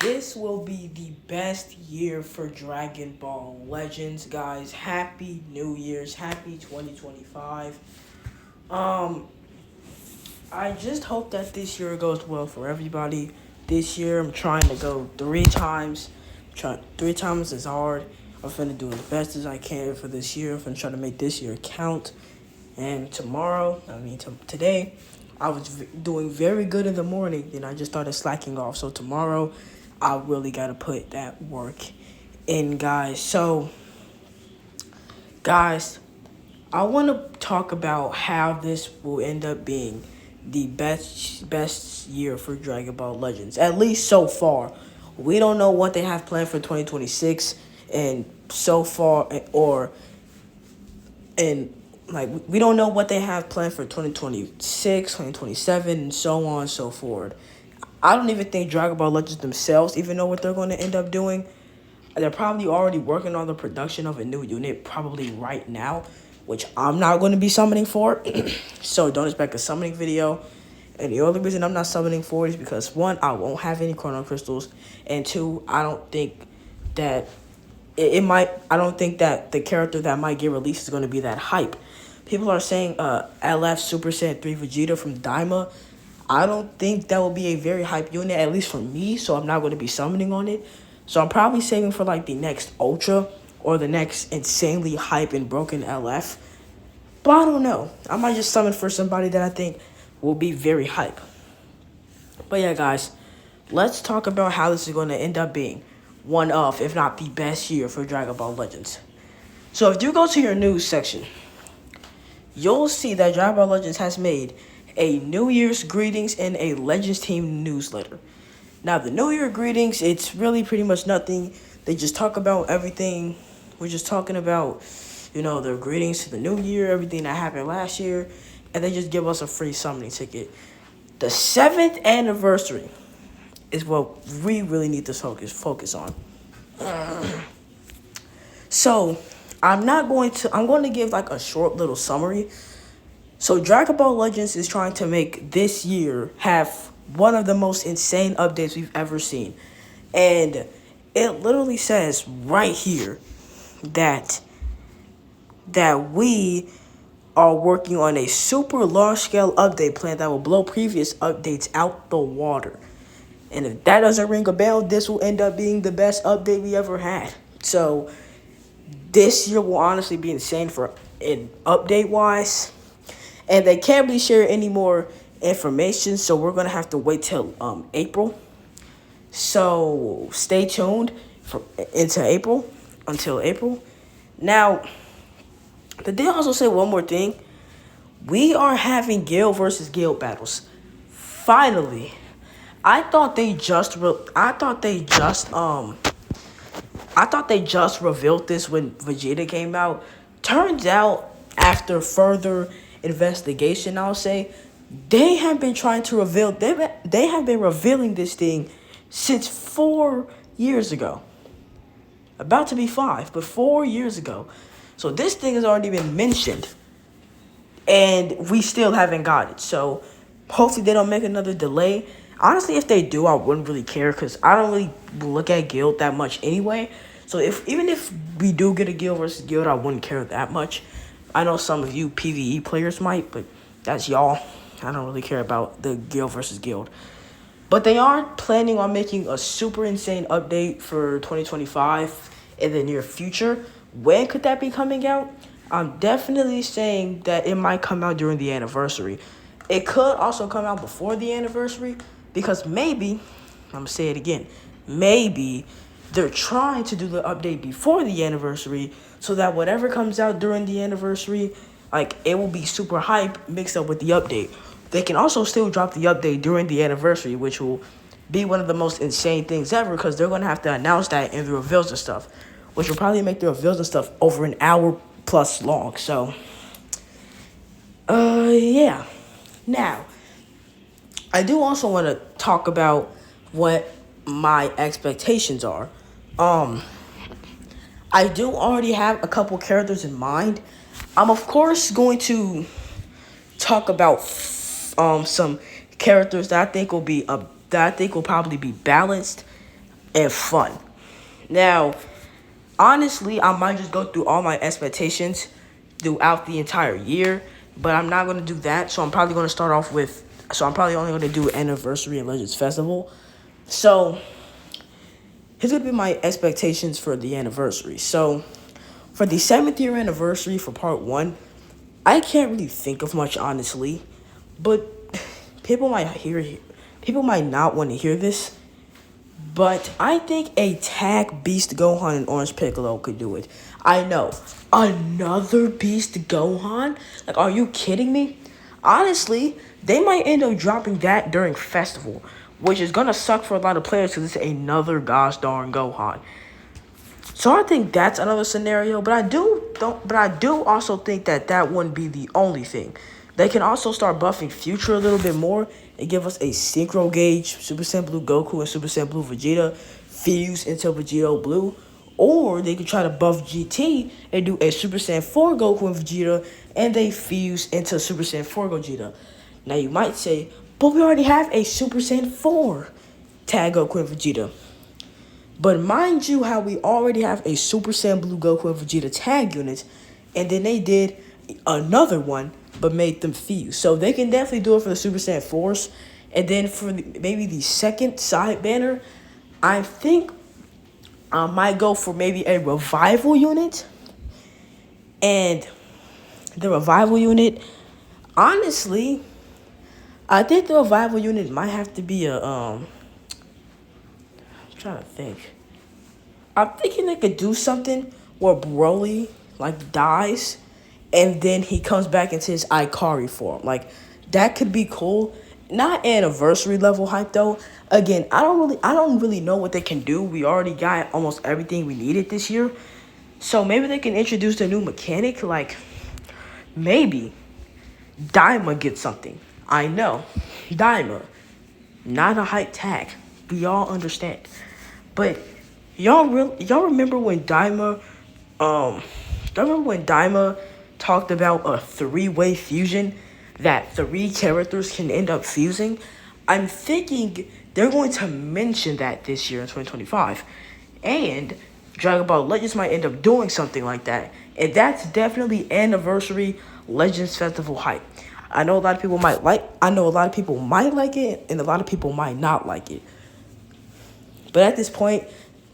This will be the best year for Dragon Ball Legends, guys. Happy New Year's, happy 2025. Um, I just hope that this year goes well for everybody. This year, I'm trying to go 3 times. Try 3 times as hard. I'm finna do as best as I can for this year. I'm finna try to make this year count. And today, I was doing very good in the morning. Then I just started slacking off. So tomorrow, I really gotta put that work in, guys. So, guys, I want to talk about how this will end up being the best year for Dragon Ball Legends, at least so far. We don't know what they have planned for 2026, and so far, or and like we don't know what they have planned for 2026, 2027, and so on and so forth. I don't even think Dragon Ball Legends themselves even know what they're going to end up doing. They're probably already working on the production of a new unit probably right now, which I'm not going to be summoning for. So don't expect a summoning video. And the only reason I'm not summoning for it is because, one, I won't have any chrono crystals, and two, I don't think that I don't think that the character that might get released is going to be that hype. People are saying LF Super Saiyan 3 Vegeta from Daima. I don't think that will be a very hype unit, at least for me, so I'm not going to be summoning on it. So I'm probably saving for like the next Ultra or the next insanely hype and broken LF. But I don't know. I might just summon for somebody that I think will be very hype. But yeah, guys, let's talk about how this is going to end up being one of, if not the best year for Dragon Ball Legends. So if you go to your news section, you'll see that Dragon Ball Legends has made a New Year's greetings and a Legends team newsletter. Now, the New Year greetings, it's really pretty much nothing. They just talk about everything. We're just talking about, their greetings to the new year, everything that happened last year, and they just give us a free summoning ticket. The 7th anniversary is what we really need to focus on. So, I'm going to give like a short little summary. So Dragon Ball Legends is trying to make this year have one of the most insane updates we've ever seen. And it literally says right here that we are working on a super large scale update plan that will blow previous updates out the water. And if that doesn't ring a bell, this will end up being the best update we ever had. So this year will honestly be insane for in update wise. And they can't really share any more information, so we're going to have to wait till April. So stay tuned until April. Now, they did also say one more thing. We are having Gale versus Gale battles. Finally. I thought they just revealed this when Vegeta came out. Turns out, after further investigation, I'll say, they have been trying to reveal. They have been revealing this thing since 4 years ago. About to be 5, but 4 years ago. So this thing has already been mentioned, and we still haven't got it. So hopefully they don't make another delay. Honestly, if they do, I wouldn't really care because I don't really look at Guild that much anyway. So even if we do get a Guild versus Guild, I wouldn't care that much. I know some of you PvE players might, but that's y'all. I don't really care about the Guild versus Guild. But they are planning on making a super insane update for 2025 in the near future. When could that be coming out? I'm definitely saying that it might come out during the anniversary. It could also come out before the anniversary because maybe, I'm going to say it again, maybe they're trying to do the update before the anniversary so that whatever comes out during the anniversary, like, it will be super hype mixed up with the update. They can also still drop the update during the anniversary, which will be one of the most insane things ever because they're going to have to announce that in the reveals and stuff, which will probably make the reveals and stuff over an hour plus long. So, yeah. Now, I do also want to talk about what my expectations are. I do already have a couple characters in mind. I'm of course going to talk about some characters that I think will probably be balanced. and fun. Now, honestly, I might just go through all my expectations throughout the entire year, but I'm not going to do that. So I'm probably going to start off with, so I'm probably only going to do Anniversary and Legends Festival. So here's going to be my expectations for the anniversary. So for the 7th year anniversary for part one, I can't really think of much, honestly, but people might people might not want to hear this. But I think a tag Beast Gohan and Orange Piccolo could do it. I know. Another Beast Gohan? Like, are you kidding me? Honestly, they might end up dropping that during Festival, which is gonna suck for a lot of players because it's another gosh darn Gohan. So I think that's another scenario, but I do also think that that wouldn't be the only thing. They can also start buffing Future a little bit more and give us a Synchro Gauge, Super Saiyan Blue Goku and Super Saiyan Blue Vegeta fuse into Vegito Blue. Or they could try to buff GT and do a Super Saiyan 4 Goku and Vegeta and they fuse into Super Saiyan 4 Gogeta. Now you might say, but we already have a Super Saiyan 4 tag Goku and Vegeta. But mind you how we already have a Super Saiyan Blue Goku and Vegeta tag unit, and then they did another one, but made them fuse. So they can definitely do it for the Super Saiyan 4s. And then for maybe the second side banner, I think I might go for maybe a revival unit. And the revival unit, honestly, I think the revival unit might have to be I'm trying to think. I'm thinking they could do something where Broly like dies and then he comes back into his Ikari form. Like that could be cool. Not anniversary level hype though. Again, I don't really know what they can do. We already got almost everything we needed this year. So maybe they can introduce a new mechanic. Like maybe Daima gets something. I know. Daima. Not a hype tag. We all understand. But y'all remember when Daima talked about a 3-way fusion that 3 characters can end up fusing? I'm thinking they're going to mention that this year in 2025. And Dragon Ball Legends might end up doing something like that. And that's definitely anniversary Legends Festival hype. I know a lot of people might like it, and a lot of people might not like it. But at this point,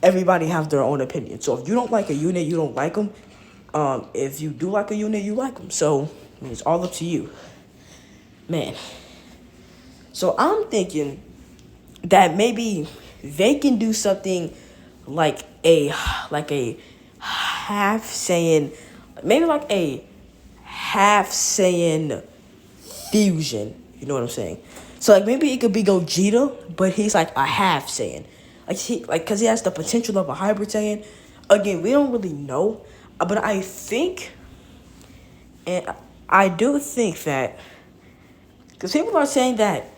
everybody has their own opinion. So if you don't like a unit, you don't like them. If you do like a unit, you like them. So I mean, it's all up to you, man. So I'm thinking that maybe they can do something like a half Saiyan, maybe like a half Saiyan fusion. You know what I'm saying? So like maybe it could be Gogeta, but he's like a half Saiyan. Cause he has the potential of a hybrid Saiyan. Again, we don't really know, but I think, and I do think that, because people are saying that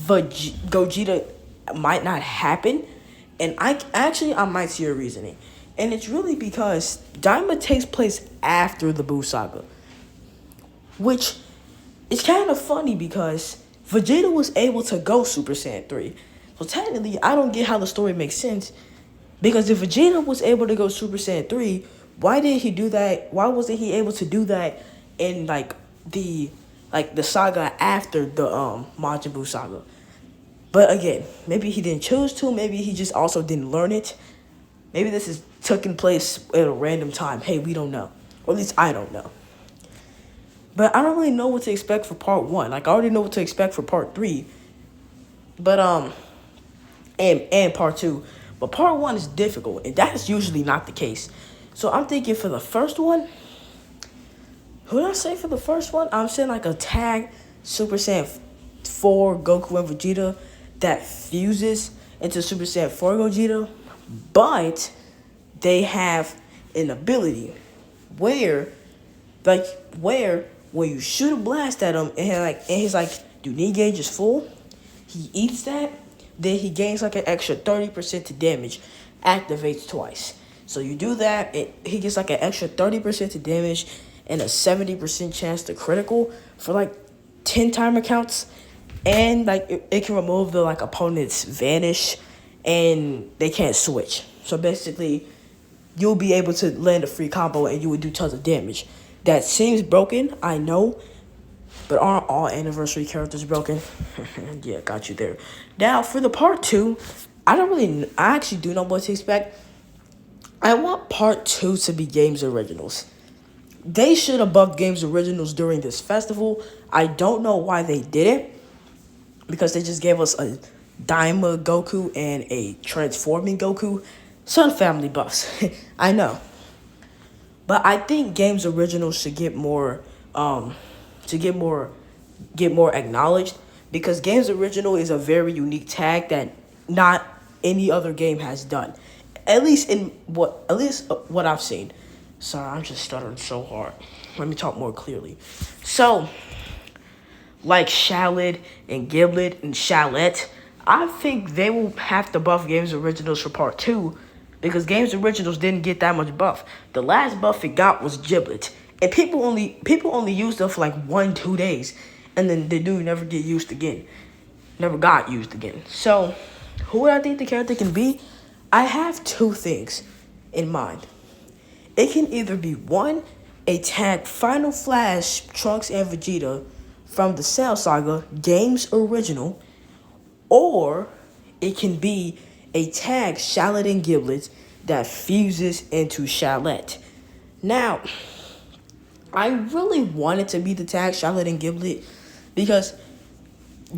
Gogeta might not happen, and I might see your reasoning, and it's really because Daima takes place after the Buu Saga, which is kind of funny because Vegeta was able to go Super Saiyan 3. So technically, I don't get how the story makes sense. Because if Vegeta was able to go Super Saiyan 3, why did he do that? Why wasn't he able to do that in the saga after the Majin Buu saga? But again, maybe he didn't choose to, maybe he just also didn't learn it. Maybe this is taking place at a random time. Hey, we don't know. Or at least I don't know. But I don't really know what to expect for part 1. Like I already know what to expect for part 3. But and part 2. But part 1 is difficult, and that is usually not the case. So I'm thinking for the first one, who did I say for the first one? I'm saying like a tag Super Saiyan 4 Goku and Vegeta that fuses into Super Saiyan 4 Gogeta, but they have an ability where when you shoot a blast at him and he's like, Unique gauge is full, he eats that, then he gains like an extra 30% to damage, activates twice. So you do that, he gets like an extra 30% to damage and a 70% chance to critical for like 10 timer counts. And like it can remove the like opponent's vanish and they can't switch. So basically, you'll be able to land a free combo and you would do tons of damage. That seems broken, I know, but aren't all anniversary characters broken? Yeah, got you there. Now, for the part 2, I actually do know what to expect. I want part 2 to be games originals. They should have buffed games originals during this festival. I don't know why they didn't, because they just gave us a Daima Goku and a transforming Goku. Some family buffs. I know. But I think games originals should get more get more acknowledged, because games original is a very unique tag that not any other game has done. At least what I've seen. Sorry, I'm just stuttering so hard. Let me talk more clearly. So, like Shallot and Giblet and Shallot, I think they will have to buff games originals for part 2, because games originals didn't get that much buff. The last buff it got was Giblet, and people only used it for like 1-2 days, and then the dude never got used again. So, who would I think the character can be? I have 2 things in mind. It can either be one, a tag Final Flash Trunks and Vegeta from the Cell Saga Games Original, or it can be a tag Shallot and Giblet that fuses into Shallot. Now, I really want it to be the tag Shallot and Giblet, because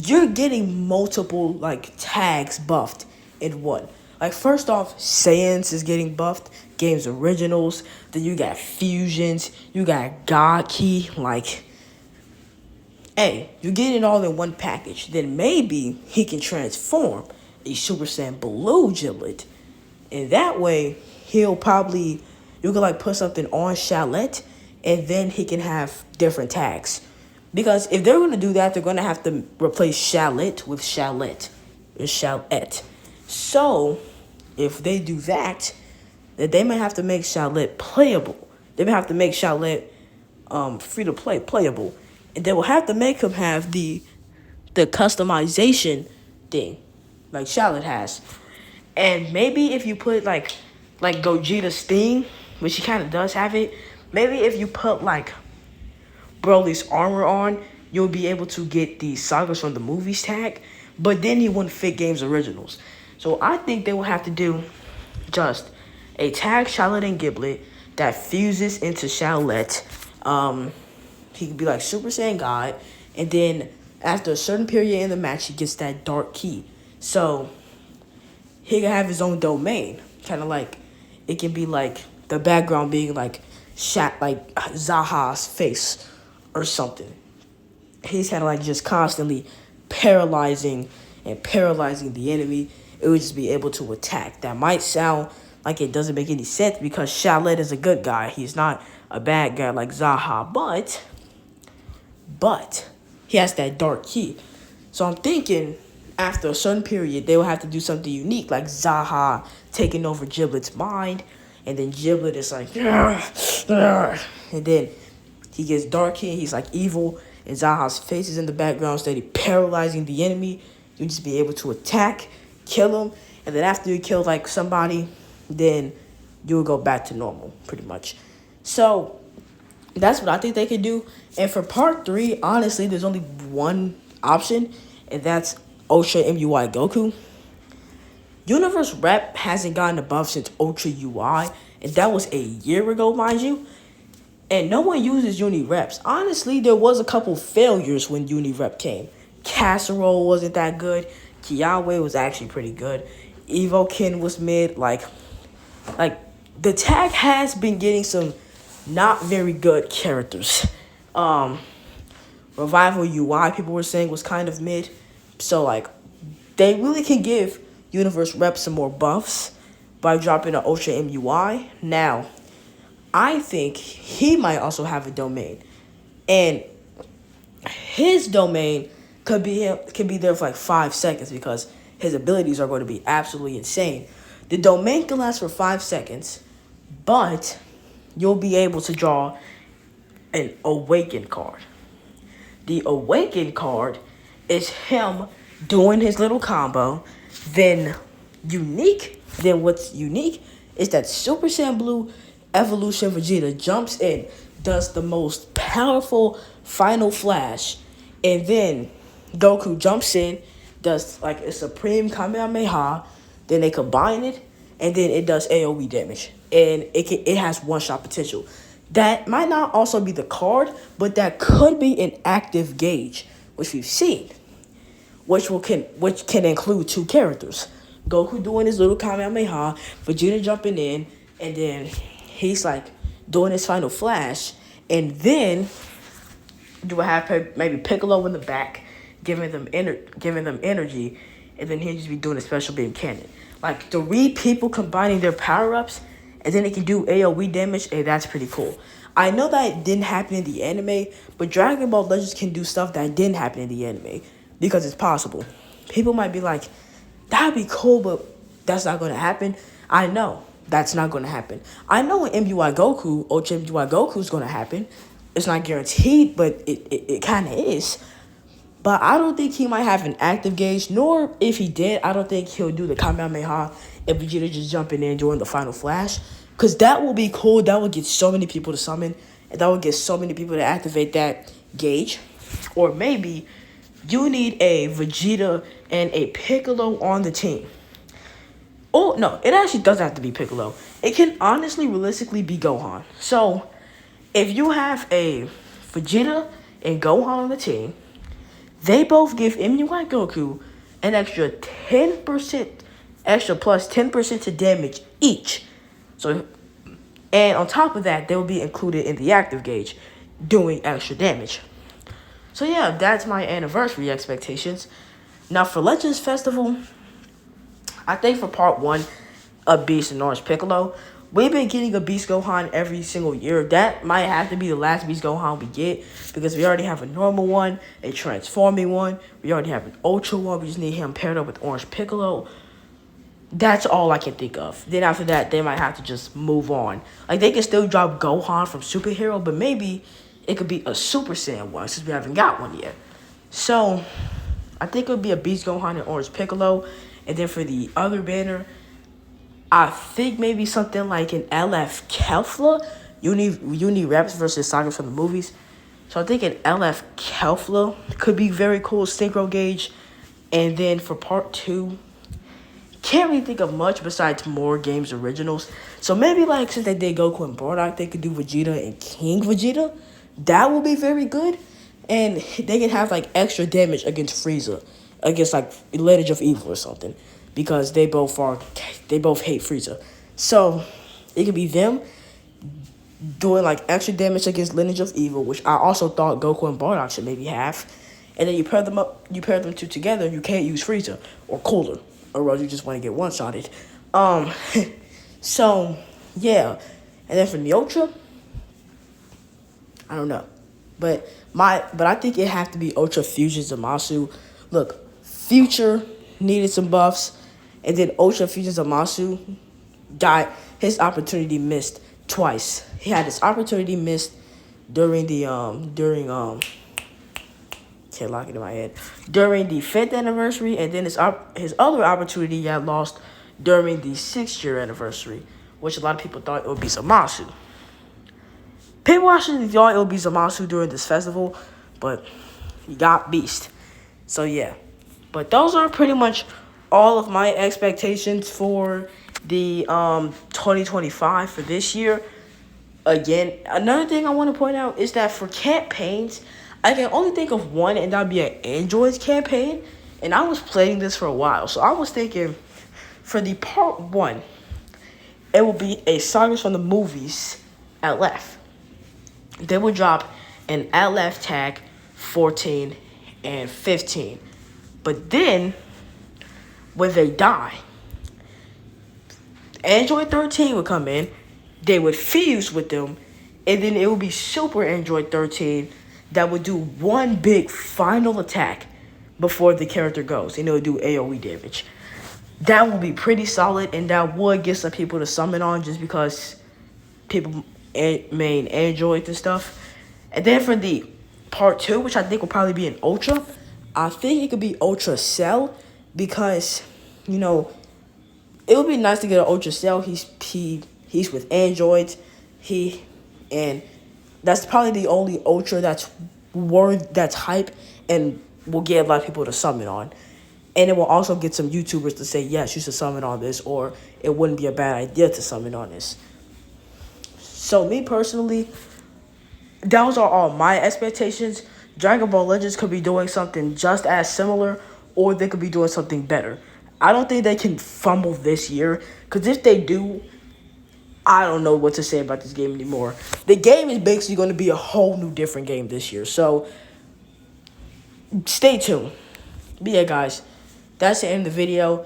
you're getting multiple like tags buffed in one. Like, first off, Saiyans is getting buffed, games originals. Then you got fusions, you got God Key. Like, hey, you get it all in one package. Then maybe he can transform a Super Saiyan Blue Giblet, and that way you can like put something on Shallot, and then he can have different tags. Because if they're gonna do that, they're gonna have to replace Shallot with Shallot or Shallot. So, if they do that, then they may have to make Shallot playable. They may have to make Shallot free to play playable, and they will have to make him have the customization thing like Shallot has. And maybe if you put like Gogeta's Sting, which he kind of does have it, maybe if you put like Broly's armor on, you'll be able to get the sagas from the movies tag, but then he wouldn't fit games originals. So I think they will have to do just a tag Shallot and Giblet that fuses into Shallot. He could be like Super Saiyan God, and then after a certain period in the match, he gets that dark key. So he can have his own domain, kind of like it can be like the background being like Zaha's face or something. He's kind of like just constantly paralyzing the enemy. It would just be able to attack. That might sound like it doesn't make any sense, because Shallot is a good guy. He's not a bad guy like Zaha, but he has that dark key. So I'm thinking after a certain period, they will have to do something unique, like Zaha taking over Giblet's mind, and then Giblet is like, and then he gets dark key, he's like evil, and Zaha's face is in the background, steady paralyzing the enemy. You just be able to attack, kill him, and then after you kill like somebody, then you'll go back to normal, pretty much. So that's what I think they could do. And for part 3, honestly, there's only one option, and that's Ultra MUI Goku. Universe Rep hasn't gotten a buff since Ultra UI, and that was a year ago, mind you. And no one uses Uni Reps. Honestly, there was a couple failures when Uni Rep came. Casserole wasn't that good. Kiawe was actually pretty good. Evokin was mid. Like the tag has been getting some not very good characters. Revival UI, people were saying, was kind of mid. So like they really can give Universe Rep some more buffs by dropping an Ultra MUI. Now, I think he might also have a domain, and his domain could be there for like 5 seconds, because his abilities are going to be absolutely insane. The domain can last for 5 seconds, but you'll be able to draw an Awaken card. The Awaken card is him doing his little combo, then unique, then what's unique is that Super Saiyan Blue Evolution Vegeta jumps in, does the most powerful final flash, and then Goku jumps in, does like a Supreme Kamehameha, then they combine it, and then it does AoE damage, and it has one shot potential. That might not also be the card, but that could be an active gauge, which we've seen, which can include two characters. Goku doing his little Kamehameha, Vegeta jumping in, and then he's like doing his final flash, and then do I have maybe Piccolo in the back, giving them energy, and then he'll just be doing a special beam cannon. Like 3 people combining their power ups, and then it can do AoE damage, and that's pretty cool. I know that it didn't happen in the anime, but Dragon Ball Legends can do stuff that didn't happen in the anime because it's possible. People might be like, that'd be cool, but that's not going to happen. I know that's not going to happen. I know in MUI Goku, Ultra MUI Goku is going to happen. It's not guaranteed, but it kind of is. But I don't think he might have an active gauge, nor if he did, I don't think he'll do the Kamehameha if Vegeta just jumping in during the final flash. Because that will be cool. That would get so many people to summon, and that would get so many people to activate that gauge. Or maybe you need a Vegeta and a Piccolo on the team. Oh, no, it actually doesn't have to be Piccolo. It can honestly, realistically be Gohan. So, if you have a Vegeta and Gohan on the team, they both give MUI Goku an extra 10%, extra plus 10% to damage each. So, and on top of that, they will be included in the active gauge, doing extra damage. So yeah, that's my anniversary expectations. Now for Legends Festival, I think for part 1, a Beast and Orange Piccolo. We've been getting a Beast Gohan every single year. That might have to be the last Beast Gohan we get, because we already have a normal one, a transforming one. We already have an Ultra one. We just need him paired up with Orange Piccolo. That's all I can think of. Then after that, they might have to just move on. Like, they can still drop Gohan from Superhero, but maybe it could be a Super Saiyan one, since we haven't got one yet. So, I think it would be a Beast Gohan and Orange Piccolo. And then for the other banner, I think maybe something like an LF Kefla. Uni Reps versus Saga from the movies. So I think an LF Kefla could be very cool, synchro gauge. And then for part 2, can't really think of much besides more games originals. So maybe like since they did Goku and Bardock, they could do Vegeta and King Vegeta. That will be very good. And they can have like extra damage against Frieza. Against like Lineage of Evil or something. Because they both hate Frieza. So it could be them doing like extra damage against Lineage of Evil, which I also thought Goku and Bardock should maybe have. And then you pair them two together, you can't use Frieza or Cooler. Or else you just want to get one-shotted. So, yeah. And then for the Ultra, I don't know. But I think it have to be Ultra Fusion Zamasu. Look, Future needed some buffs. And then Ultra Fusion Zamasu got his opportunity missed twice. He had his opportunity missed during the can't lock it in my head. During the 5th anniversary, and then his other opportunity got lost during the 6th year anniversary, which a lot of people thought it would be Zamasu. People actually thought it would be Zamasu during this festival, but he got Beast. So yeah. But those are pretty much all of my expectations for the 2025 for this year. Again, another thing I want to point out is that for campaigns, I can only think of one, and that would be an Androids campaign. And I was playing this for a while, so I was thinking for the part 1, it will be a Sagas from the movies LF. They will drop an LF tag 14 and 15. But then, when they die, Android 13 would come in, they would fuse with them, and then it would be Super Android 13 that would do one big final attack before the character goes, and it would do AoE damage. That would be pretty solid, and that would get some people to summon on just because people main Androids and stuff. And then for the part 2, which I think will probably be an Ultra, I think it could be Ultra Cell because, you know, it would be nice to get an Ultra Cell. He's with androids. And that's probably the only Ultra that's hype and will get a lot of people to summon on. And it will also get some YouTubers to say, yes, you should summon on this, or it wouldn't be a bad idea to summon on this. So me personally, those are all my expectations. Dragon Ball Legends could be doing something just as similar, or they could be doing something better. I don't think they can fumble this year, because if they do, I don't know what to say about this game anymore. The game is basically going to be a whole new different game this year. So stay tuned. But yeah, guys, that's the end of the video.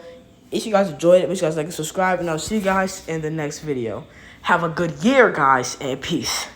If you guys enjoyed it, make sure you guys like and subscribe, and I'll see you guys in the next video. Have a good year, guys, and peace.